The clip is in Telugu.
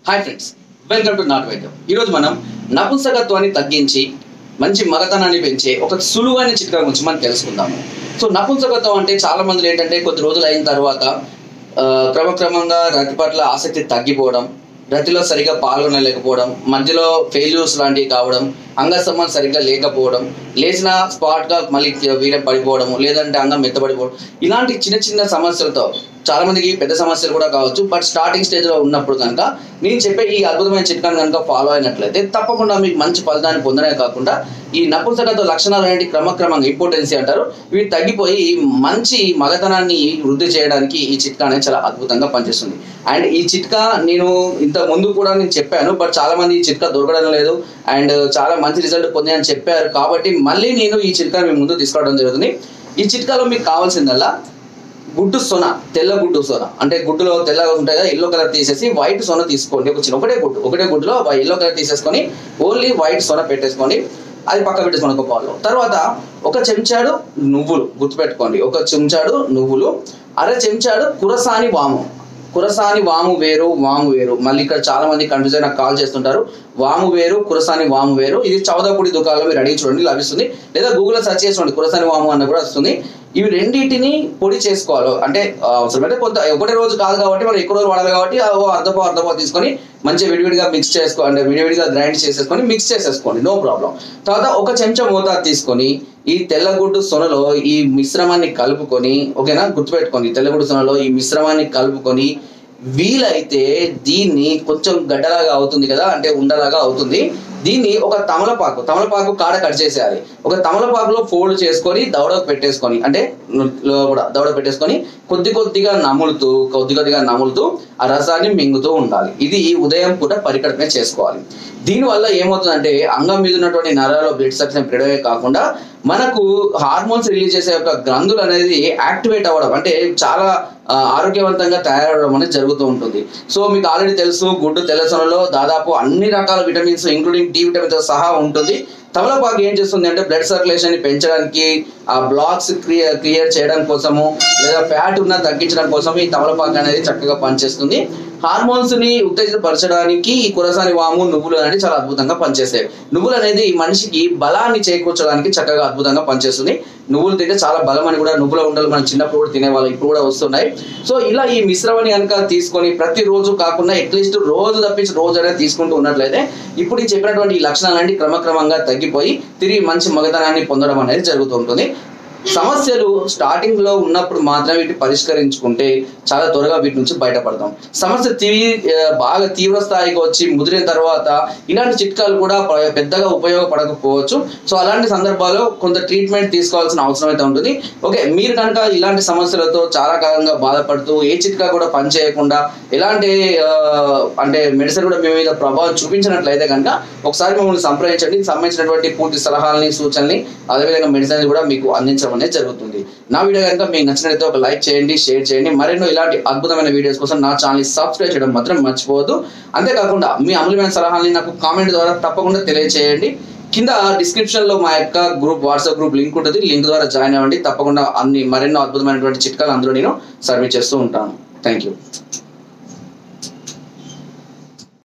Hi friends, welcome to not వైద్యం. ఈరోజు మనం నపుంసకత్వాన్ని తగ్గించి మంచి మగతనాన్ని పెంచే ఒక సులువైన చిట్కా గురించి మనం తెలుసుకుందాము. సో నపుంసకత్వం అంటే చాలా మంది ఏంటంటే కొద్ది రోజులు అయిన తర్వాత క్రమక్రమంగా రతి పట్ల ఆసక్తి తగ్గిపోవడం, రతిలో సరిగా పాల్గొనలేకపోవడం, మధ్యలో ఫెయిల్యూర్స్ లాంటివి కావడం, అంగసంబంధం సరిగ్గా లేకపోవడం, లేచిన స్పాట్గా మళ్ళీ వీరం పడిపోవడము, లేదంటే అంగం మెత్తబడిపోవడం, ఇలాంటి చిన్న చిన్న సమస్యలతో చాలా మందికి పెద్ద సమస్యలు కూడా కావచ్చు. బట్ స్టార్టింగ్ స్టేజ్లో ఉన్నప్పుడు కనుక నేను చెప్పే ఈ అద్భుతమైన చిట్కాను కనుక ఫాలో అయినట్లయితే తప్పకుండా మీకు మంచి ఫలితాన్ని పొందడమే కాకుండా ఈ నపుంసకత్వ లక్షణాలు అనేవి క్రమక్రమంగా ఇంపార్టెన్సీ అంటారు, ఇవి తగ్గిపోయి మంచి మగతనాన్ని వృద్ధి చేయడానికి ఈ చిట్కా అనేది చాలా అద్భుతంగా పనిచేస్తుంది. అండ్ ఈ చిట్కా నేను ఇంత ముందు కూడా నేను చెప్పాను, బట్ చాలా మంది ఈ చిట్కా దొరకడం లేదు అండ్ చాలా మంచి రిజల్ట్ పొందాయని చెప్పారు. కాబట్టి మళ్ళీ నేను ఈ చిట్కా మీ ముందు తీసుకురావడం జరుగుతుంది. ఈ చిట్కాలో మీకు కావాల్సిందల్లా గుడ్డు సొన, తెల్ల గుడ్డు సొన, అంటే గుడ్డులో తెల్లగా ఉంటాయి కదా, ఎల్లో కలర్ తీసేసి వైట్ సొన తీసుకోండి. ఒకటే గుడ్డులో ఎల్లో కలర్ తీసేసుకొని ఓన్లీ వైట్ సొన పెట్టేసుకోండి, అది పక్క పెట్టేసుకోండి ఒక పాలు. తర్వాత ఒక చెంచాడు నువ్వులు, గుర్తుపెట్టుకోండి, ఒక చెంచాడు నువ్వులు, అర చెంచాడు కురసాని వాము. కురసాని వాము వేరు, వాము వేరు. మళ్ళీ ఇక్కడ చాలా మంది కన్ఫ్యూజ్ నాకు కాల్ చేస్తుంటారు. వాము వేరు, కురసాని వాము వేరు. ఇది చౌదపూడి దుకాణంలో మీరు అడిగి చూడండి, లభిస్తుంది. లేదా గూగుల్లో సెర్చ్ చేసుకోండి, కురసాని వాము అన్న కూడా వస్తుంది. ఇవి రెండింటిని పొడి చేసుకోవాలి. అంటే అవసరమైతే కొంత ఒకటే రోజు కాదు కాబట్టి మనం ఎక్కువ రోజు వాడాలి కాబట్టి అర్ధపావు తీసుకొని మంచిగా విడివిడిగా మిక్స్ చేసుకో, అంటే విడివిడిగా గ్రైండ్ చేసేసుకొని మిక్స్ చేసేసుకోండి, నో ప్రాబ్లం. తర్వాత ఒక చెంచా మోతాదు తీసుకొని ఈ తెల్లగుడ్డు సొనలో ఈ మిశ్రమాన్ని కలుపుకొని, ఓకేనా, గుర్తుపెట్టుకోండి, తెల్లగుడ్డు సొనలో ఈ మిశ్రమాన్ని కలుపుకొని వీలైతే దీన్ని కొంచెం గడ్డలాగా అవుతుంది కదా, అంటే ఉండలాగా అవుతుంది, దీన్ని ఒక తమలపాకు కాడ కట్ చేసేయాలి. ఒక తమలపాకులో ఫోల్డ్ చేసుకొని దవడకు పెట్టేసుకొని, అంటే కూడా దవడ పెట్టేసుకొని కొద్ది కొద్దిగా నములుతూ ఆ రసాన్ని మింగుతూ ఉండాలి. ఇది ఉదయం పూట పరికల్పన చేసుకోవాలి. దీనివల్ల ఏమవుతుందంటే అంగం మీద ఉన్నటువంటి నరాల్లో బ్లడ్ సర్క్యులేషన్ పెరగడమే కాకుండా మనకు హార్మోన్స్ రిలీజ్ చేసే యొక్క గ్రంథులు అనేది యాక్టివేట్ అవ్వడం, అంటే చాలా ఆరోగ్యవంతంగా తయారవడం అనేది జరుగుతూ ఉంటుంది. సో మీకు ఆల్రెడీ తెలుసు, గుడ్డు తెల్లసొనలో దాదాపు అన్ని రకాల విటమిన్స్ ఇంక్లూడింగ్ డి విటమిన్తో సహా ఉంటుంది. తమలపాకు ఏం చేస్తుంది అంటే బ్లడ్ సర్క్యులేషన్ ని పెంచడానికి, ఆ బ్లాక్స్ క్లియర్ చేయడం కోసము, లేదా ఫ్యాట్ ఉన్న తగ్గించడం కోసం ఈ తమలపాకు అనేది చక్కగా పనిచేస్తుంది. హార్మోన్స్ ని ఉత్తేజపరచడానికి ఈ కురసాని వాము, నువ్వులు అనేది చాలా అద్భుతంగా పనిచేస్తాయి. నువ్వులు అనేది మనిషికి బలాన్ని చేకూర్చడానికి చక్కగా అద్భుతంగా పనిచేస్తుంది. నువ్వులు తింటే చాలా బలం అని కూడా నువ్వుల ఉండలు మనం చిన్నప్పుడు కూడా తినేవాళ్ళం, ఇప్పుడు కూడా వస్తున్నాయి. సో ఇలా ఈ మిశ్రమాన్ని కనుక తీసుకొని ప్రతిరోజు కాకుండా అట్లీస్ట్ రోజు తప్పించి రోజు అనేది తీసుకుంటూ ఉన్నట్లయితే ఇప్పుడు ఈ చెప్పినటువంటి ఈ లక్షణాలన్నీ క్రమక్రమంగా తగ్గిపోయి తిరిగి మంచి మగతనాన్ని పొందడం అనేది జరుగుతూ ఉంటుంది. సమస్యలు స్టార్టింగ్ లో ఉన్నప్పుడు మాత్రమే వీటిని పరిష్కరించుకుంటే చాలా త్వరగా వీటి నుంచి బయటపడతాం. సమస్య బాగా తీవ్ర స్థాయికి వచ్చి ముదిరిన తర్వాత ఇలాంటి చిట్కాలు కూడా పెద్దగా ఉపయోగపడకపోవచ్చు. సో అలాంటి సందర్భాల్లో కొంత ట్రీట్మెంట్ తీసుకోవాల్సిన అవసరం అయితే ఉంటుంది. ఓకే, మీరు కనుక ఇలాంటి సమస్యలతో చాలా కాలంగా బాధపడుతూ ఏ చిట్కా కూడా పనిచేయకుండా ఎలాంటి అంటే మెడిసిన్ కూడా మీ మీద ప్రభావం చూపించినట్లయితే కనుక ఒకసారి మమ్మల్ని సంప్రదించండి. సంబంధించినటువంటి పూర్తి సలహాలని, సూచనని, అదేవిధంగా మెడిసిన్ కూడా మీకు అందించడం అనేది జరుగుతుంది. నా వీడియో కనుక మీకు నచ్చినట్లయితే ఒక లైక్ చేయండి, షేర్ చేయండి. మరెన్నో ఇలాంటి అద్భుతమైన వీడియోస్ కోసం నా ఛానల్ సబ్స్క్రైబ్ చేయడం మాత్రం మర్చిపోవద్దు. అంతేకాకుండా మీ అమూల్యమైన సలహాలని నాకు కామెంట్ ద్వారా తప్పకుండా తెలియజేయండి. కింద డిస్క్రిప్షన్ లో మా యొక్క వాట్సాప్ గ్రూప్ లింక్ ఉంటుంది, లింక్ ద్వారా జాయిన్ అవ్వండి. తప్పకుండా మరెన్నో అద్భుతమైనటువంటి చిట్కాలు అందులో నేను సర్వీస్ చేస్తూ ఉంటాను. Thank you.